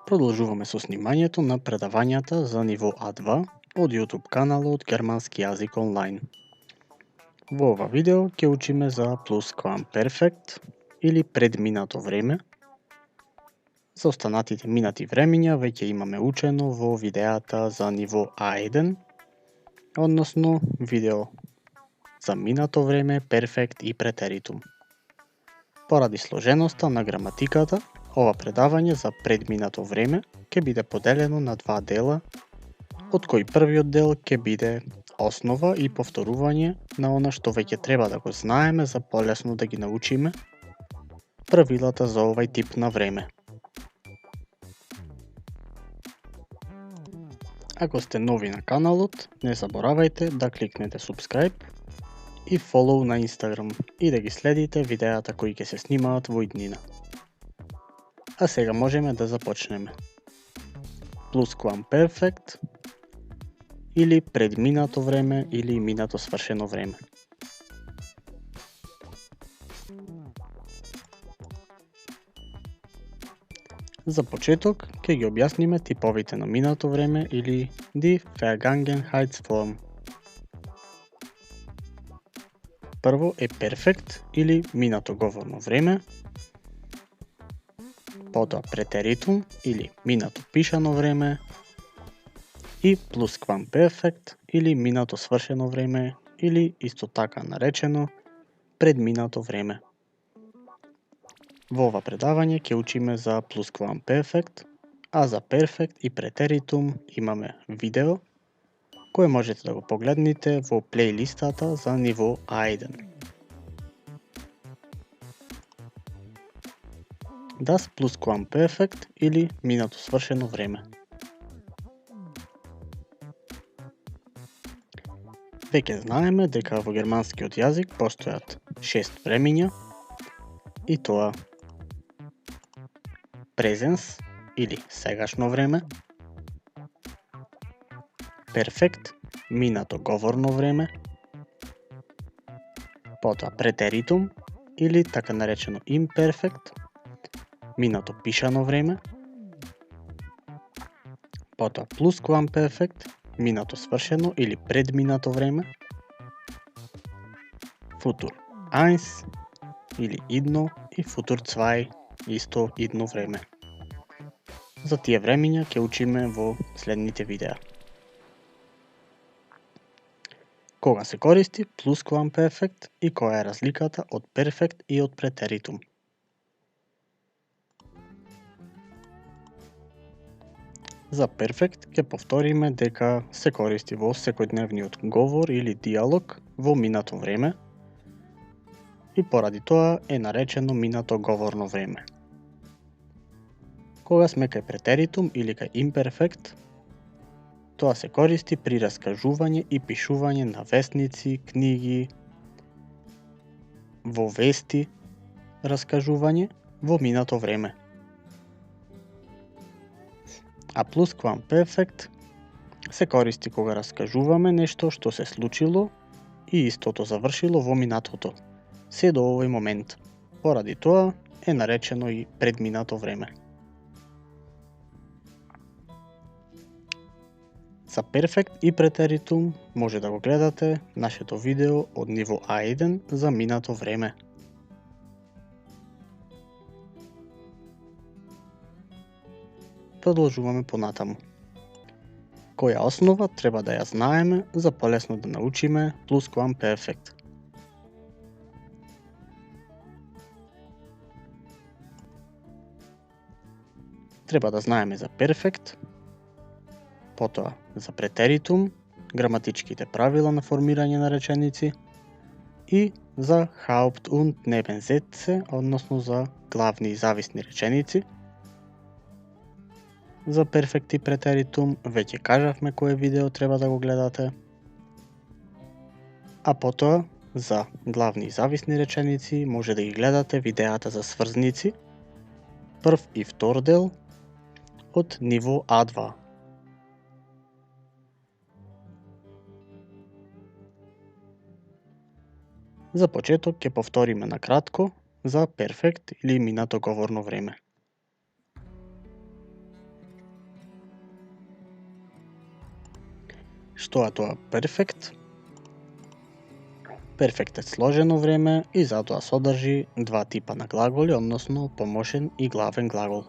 Продолжуваме со снимањето на предавањата за ниво А2 од YouTube каналот Германски јазик онлайн. Во ова видео ќе учиме за plusquamperfect или предминато време. За останатите минати времиња веќе имаме учено во видеата за ниво А1, односно видео за минато време, перфект и претеритум. Поради сложеноста на граматиката, ова предавање за предминато време ќе биде поделено на два дела, од кои првиот дел ќе биде основа и повторување на она што веќе треба да го знаеме за полесно да ги научиме правилата за овај тип на време. Ако сте нови на каналот, не заборавајте да кликнете subscribe и follow на Instagram и да ги следите видеата кои ќе се снимаат во иднина. А сега можеме да започнеме. Plusquamperfect или предминато време или минато свршено време. За почеток ќе ги објасниме типовите на минато време или die Vergangenheitsform. Прво е перфект или минато говорно време, потоа претеритум или минато пишано време и plusquamperfect или минато свршено време или исто така наречено предминато време. Во ова предавање ќе учиме за plusquamperfect, а за перфект и претеритум имаме видео кое можете да го погледнете во плейлистата за ниво А1. Das plusquamperfect или минато свршено време. Веќе знаеме дека во германскиот јазик постојат 6 времиња, и тоа презенс или сегашно време, перфект, минато говорно време, потоа претеритум или така наречено imperfect, минато пишано време, потоа plusquamperfect, минато свршено или предминато време, futur 1 или идно и futur 2 исто идно време. За тие времиња ќе учиме во следните видеа. Кога се користи plusquamperfect и која е разликата од перфект и од претеритум. За перфект ќе повториме дека се користи во секојдневниот говор или диалог во минато време и поради тоа е наречено минато говорно време. Кога сме кај претеритум или кај imperfect, тоа се користи при раскажување и пишување на весници, книги, во вести, раскажување во минато време. А plusquamperfect се користи кога раскажуваме нешто што се случило и истото завршило во минатото, се до овој момент. Поради тоа е наречено и предминато време. За перфект и претеритум може да го гледате нашето видео од ниво А1 за минато време. Продолжуваме понатаму. Која основа треба да ја знаеме за полесно да научиме plusquamperfect? Треба да знаеме за перфект, потоа за претеритум, граматичките правила на формирање на реченици и за Haupt- und Nebensätze, односно за главни и зависни реченици. За перфект и претеритум веќе кажавме кое видео треба да го гледате, а потоа за главни и зависни реченици може да ги гледате видеата за сврзници, прв и втор дел од ниво А2. За почеток ќе повториме на кратко за перфект или минато говорно време. Што е тоа перфект? Перфект е сложено време и затоа содржи два типа на глаголи, односно помошен и главен глагол.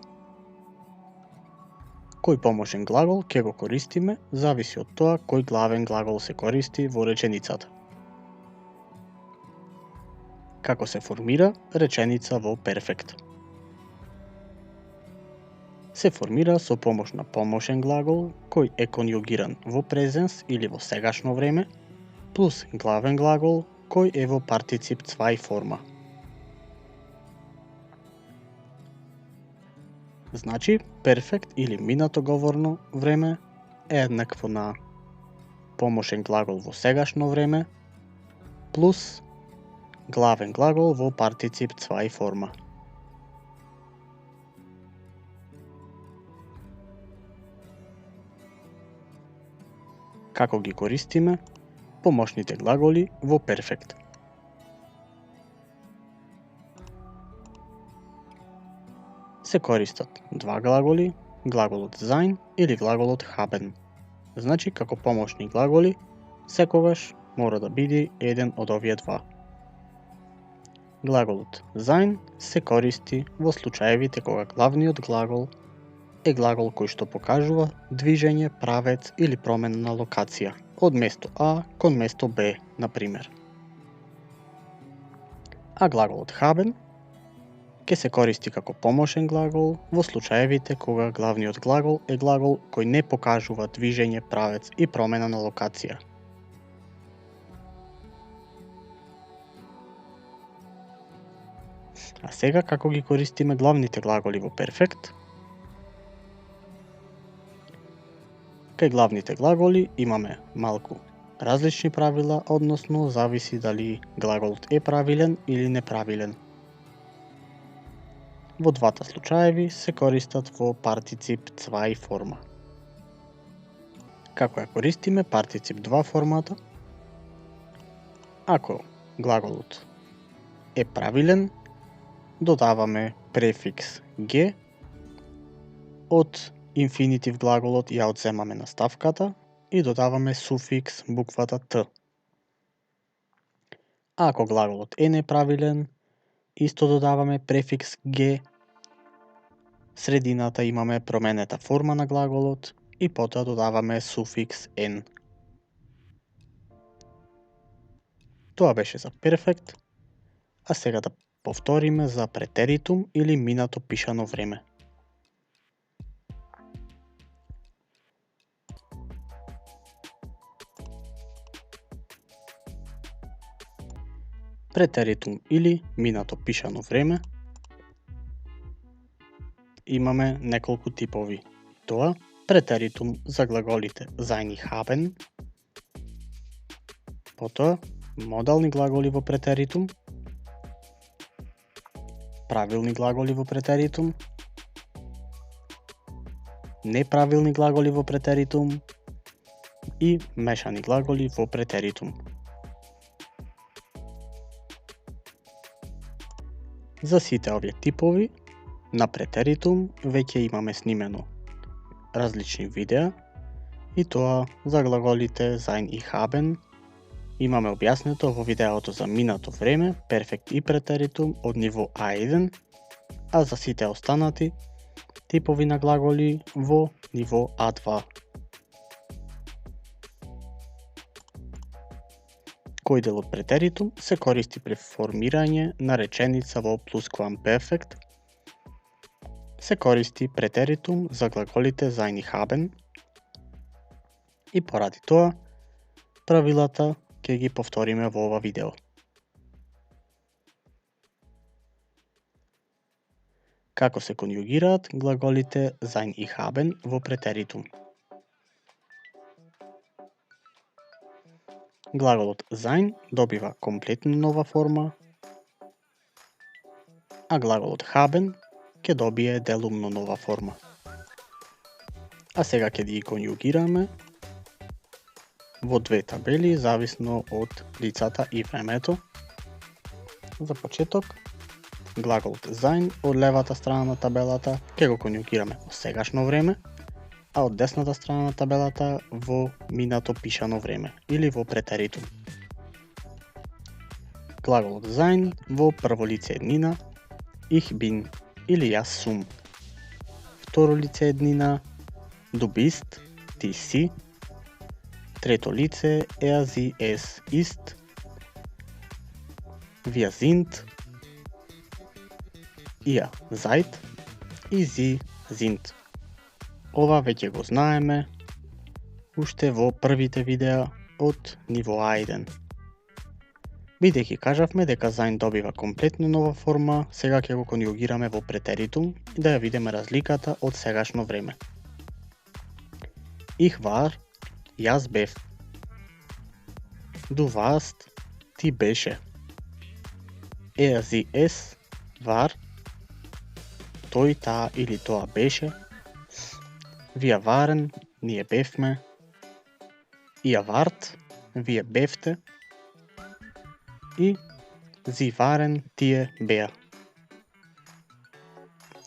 Кој помошен глагол ќе го користиме зависи од тоа кој главен глагол се користи во реченицата. Како се формира реченица во перфект? Се формира со помош на помошен глагол кој е конјугиран во презенс или во сегашно време, плюс главен глагол кој е во партицип цвај форма. Значи, перфект или минато говорно време е еднакво на помошен глагол во сегашно време плюс главен глагол во партицип цвај форма. Како ги користиме помошните глаголи во перфект? Се користат два глаголи, глаголот sein или глаголот haben. Значи, како помошни глаголи, секогаш мора да биде еден од овие два. Глаголот sein се користи во случаевите кога главниот глагол е глагол кој што покажува движење, правец или промена на локација од место А кон место Б, на пример. А глаголот haben ќе се користи како помошен глагол во случаевите кога главниот глагол е глагол кој не покажува движење, правец и промена на локација. А сега како ги користиме главните глаголи во перфект? Кај главните глаголи имаме малку различни правила, односно зависи дали глаголот е правилен или неправилен. Во двата случаеви се користат во партицип цвај форма. Како ја користиме партицип 2 формата? Ако глаголот е правилен, додаваме префикс г, од инфинитив глаголот ја одземаме наставката и додаваме суфикс буквата т. А ако глаголот е неправилен, исто додаваме префикс г, средината имаме променета форма на глаголот и потоа додаваме суфикс n. Тоа беше за перфект, а сега да повториме за претеритум или минато пишано време. Претеритум или минато пишано време имаме неколку типови. Тоа претеритум за глаголите sein и haben, потоа модални глаголи во претеритум, правилни глаголи во претеритум, неправилни глаголи во претеритум и мешани глаголи во претеритум. За сите овие типови на претеритум веќе имаме снимено различни видеа и тоа за глаголите sein и haben имаме објаснето во видеото за минато време, перфект и претеритум од ниво А1, а за сите останати типови на глаголи во ниво А2. Кој дел од претеритум се користи при формирање на реченица во plusquamperfect? Се користи претеритум за глаголите sein и haben и поради тоа правилата ќе ги повториме во ова видео. Како се конјугираат глаголите sein и haben во претеритум? Глаголот sein добива комплетно нова форма, а глаголот haben ќе добие делумно нова форма. А сега ќе ги конјугираме во две табели зависно од лицата и времето. За почеток, глаголот sein од левата страна на табелата ќе го конјугираме во сегашно време, а од десната страна на табелата во минато пишано време или во претеритум. Глаголот sein во прво лице еднина ich bin или јас сум. Второ лице еднина du bist, ти си. Трето лице er, sie, es ist. Wir sind, ihr seid и sie sind. Ова веќе го знаеме уште во првите видеа од ниво А1. Бидејќи кажавме дека sein добива комплетно нова форма, сега ќе го конјугираме во претеритум и да ја видиме разликата од сегашно време. Ich war, јас бев. Du warst, ти беше. Er, sie, es war, тој, таа или тоа беше. Wir waren, ние бевме. Ihr wart, вие бевте. И sie waren, тие беа.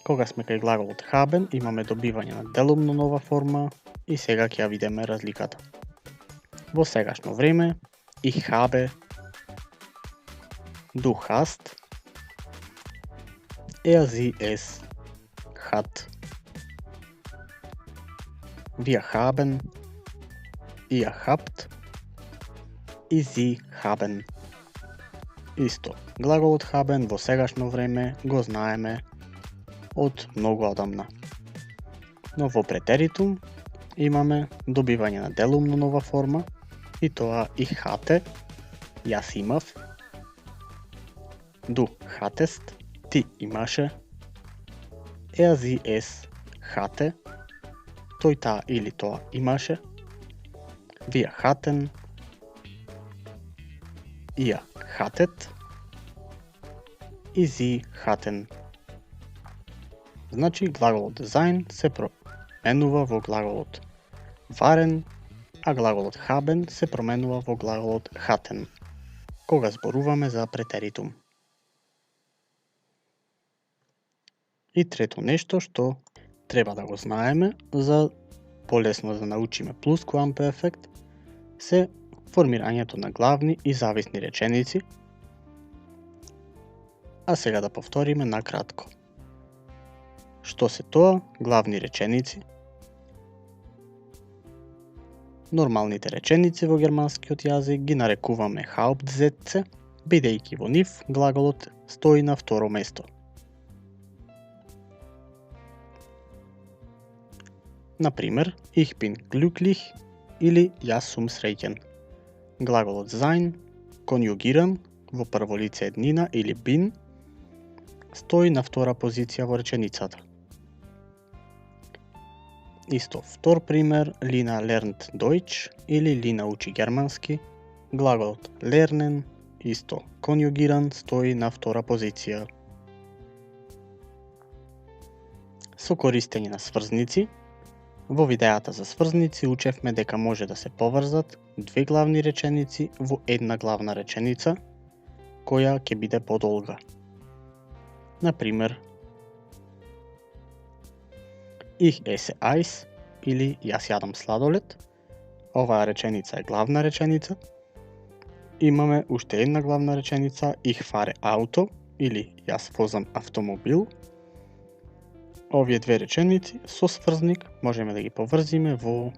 Кога сме кај глаголот haben, имаме добивање на делумно нова форма и сега ќе ја видиме разликата. Во сегашно време, ich habe, du hast, er, sie, es hat. Wir haben, ihr habt и sie haben. Исто, глаголот haben во сегашно време го знаеме од многу одамна. Но во претеритум имаме добивање на делумно нова форма и тоа ich hatte, јас имав, du hattest, ти имаше, er, sie, es hatte, тој, таа или тоа имаше, wir hatten, ihr hattet и sie hatten. Значи глаголот sein се променува во глаголот waren, а глаголот haben се променува во глаголот hatten, кога зборуваме за претеритум. И трето нешто што треба да го знаеме за полесно да научиме pluscuamperfect се формирањето на главни и зависни реченици. А сега да повториме накратко. Што се тоа главни реченици? Нормалните реченици во германскиот јазик ги нарекуваме Hauptsätze, бидејќи во нив глаголот стои на второ место. Например, ich bin glücklich или јас сум среќен. Глаголот sein, конјугиран во прво лице еднина или bin, стои на втора позиција во реченицата. Исто втор пример, Лина lernt Deutsch или Лина учи германски. Глаголот lernen, исто конјугиран, стои на втора позиција. Со користење на сврзници, во видеата за сврзници учевме дека може да се поврзат две главни реченици во една главна реченица, која ќе биде подолга. Например, Ich esse Eis или јас јадам сладолед. Оваа реченица е главна реченица. Имаме уште една главна реченица Ich fahre Auto или јас возам автомобил. Овие две реченици со сврзник можеме да ги поврзиме во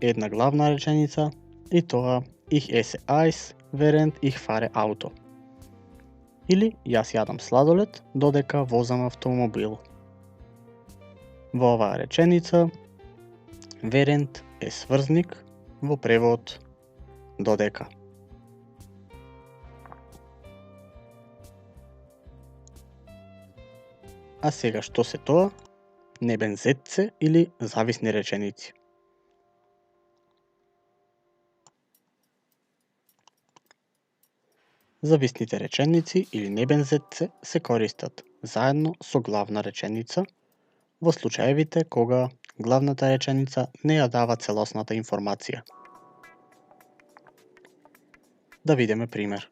една главна реченица и тоа Ich esse Eis während ich fahre Auto. Или јас јадам сладолед додека возам автомобил. Во оваа реченица während е сврзник во превод додека. А сега што се тоа? Nebensätze или зависни реченици. Зависните реченици или nebensätze се користат заедно со главна реченица во случаевите кога главната реченица не ја дава целосната информација. Да видиме пример.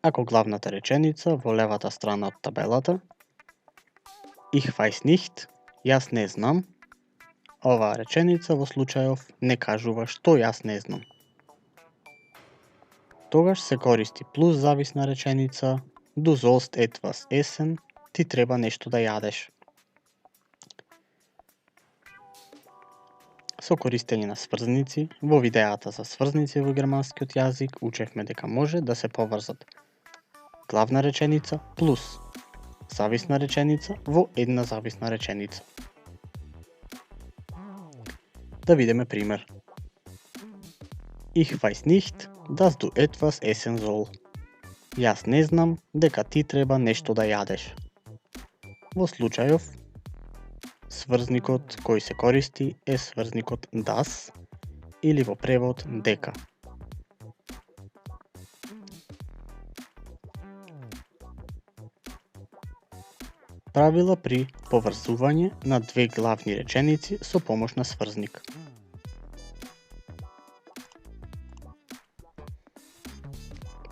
Ако главната реченица во левата страна од табелата Ich weiß nicht, јас не знам, Оваа реченица во случајов не кажува што јас не знам. Тогаш се користи плюс зависна реченица, du sollst etwas essen, ти треба нешто да јадеш. Со користење на сврзници, во видеата за сврзници во германскиот јазик учевме дека може да се поврзат главна реченица плюс зависна реченица во една зависна реченица. Да видиме пример. Ich weiß nicht, dass du etwas essen soll. Јас не знам дека ти треба нешто да јадеш. Во случајов, сврзникот кој се користи е сврзникот das или во превод дека. Правила при поврзување на две главни реченици со помош на сврзник.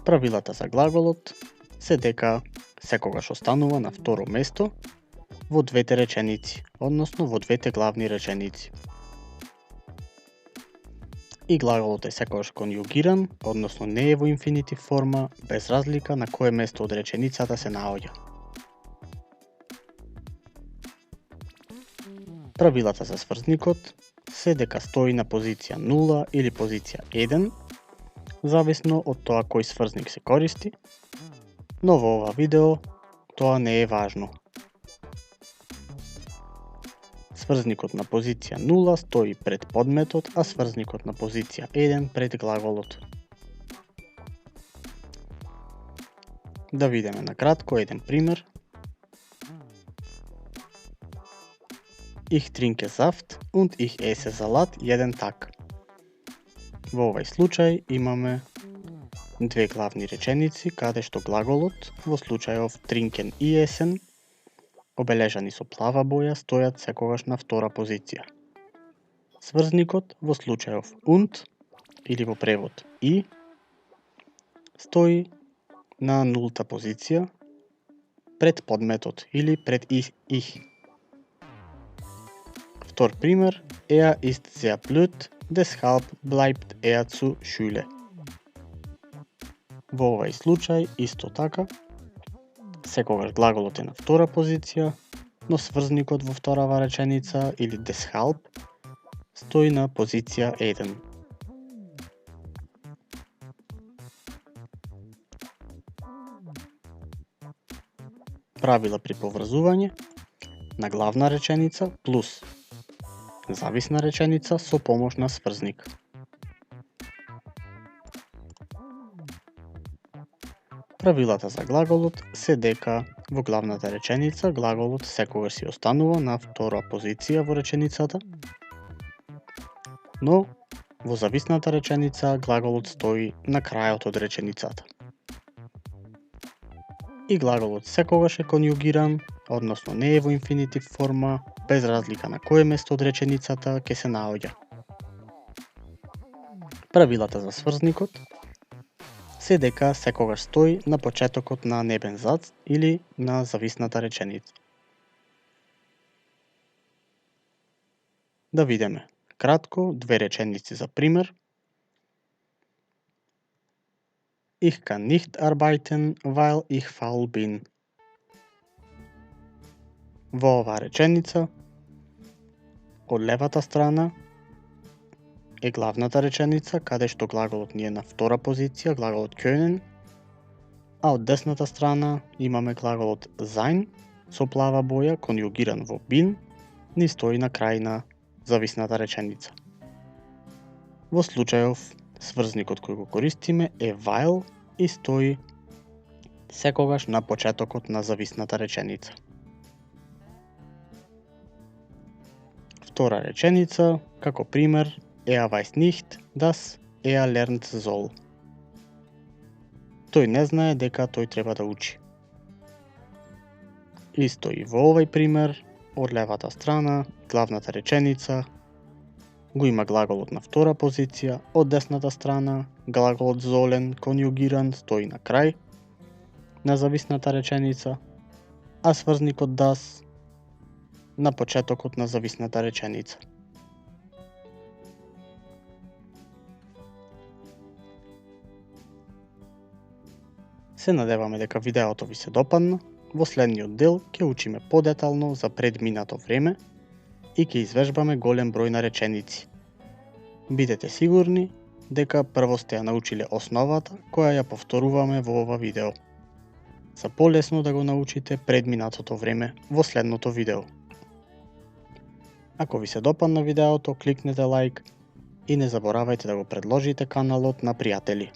Правилата за глаголот се дека секогаш останува на второ место во двете реченици, односно во двете главни реченици. И глаголот е секогаш конјугиран, односно не е во инфинитив форма, без разлика на кое место од реченицата се наоѓа. Правилата за сврзникот се дека стои на позиција 0 или позиција 1, зависно од тоа кој сврзник се користи, но во ова видео тоа не е важно. Сврзникот на позиција 0 стои пред подметот, а сврзникот на позиција 1 пред глаголот. Да видиме на кратко еден пример. Ich trinke Saft und ich esse Salat jeden Tag. Во овој случај имаме две главни реченици каде што глаголот во случајов trinken и essen обележани со плава боја стојат секогаш на втора позиција. Сврзникот во случајов und или во превод и стои на нулта позиција пред подметот или пред ich. Втор пример, ist sehr blöd, deshalb bleibt zur Schule. Во овој случај, исто така, секогаш глаголот е на втора позиција, но сврзникот во вторава реченица или deshalb стои на позиција 1. Правила при поврзување на главна реченица плюс зависна реченица со помош на сврзник. Правилата за глаголот се дека во главната реченица глаголот секогаш си останува на втора позиција во реченицата, но во зависната реченица глаголот стои на крајот од реченицата. И глаголот секогаш е конјугиран, односно не е во инфинитив форма, без разлика на кое место од реченицата ќе се наоѓа. Правилата за сврзникот се дека секогаш стои на почетокот на небен зац или на зависната реченица. Да видиме кратко две реченици за пример. Ich kann nicht arbeiten, weil ich faul bin. Во оваа реченица, од левата страна е главната реченица, каде што глаголот ни е на втора позиција, глаголот können, а од десната страна имаме глаголот sein, со плава боја, конјугиран во bin, ни стои на крај на зависната реченица. Во случајов, сврзникот кој го користиме е while и стои секогаш на почетокот на зависната реченица. Втора реченица, како пример, weiß nicht, dass lernt soll. Тој не знае дека тој треба да учи. Исто и во овој пример, од левата страна, главната реченица, го има глаголот на втора позиција, од десната страна, глаголот sollen, конјугиран, стои на крај на зависната реченица, а сврзникот das на почетокот на зависната реченица. Се надеваме дека видеото ви се допадна. Во следниот дел ќе учиме подетално за предминато време и ќе извежбаме голем број на реченици. Бидете сигурни дека прво сте ја научиле основата која ја повторуваме во ова видео, за полесно да го научите предминатото време во следното видео. Ако ви се допадна видеото, кликнете лајк и не заборавајте да го предложите каналот на пријатели.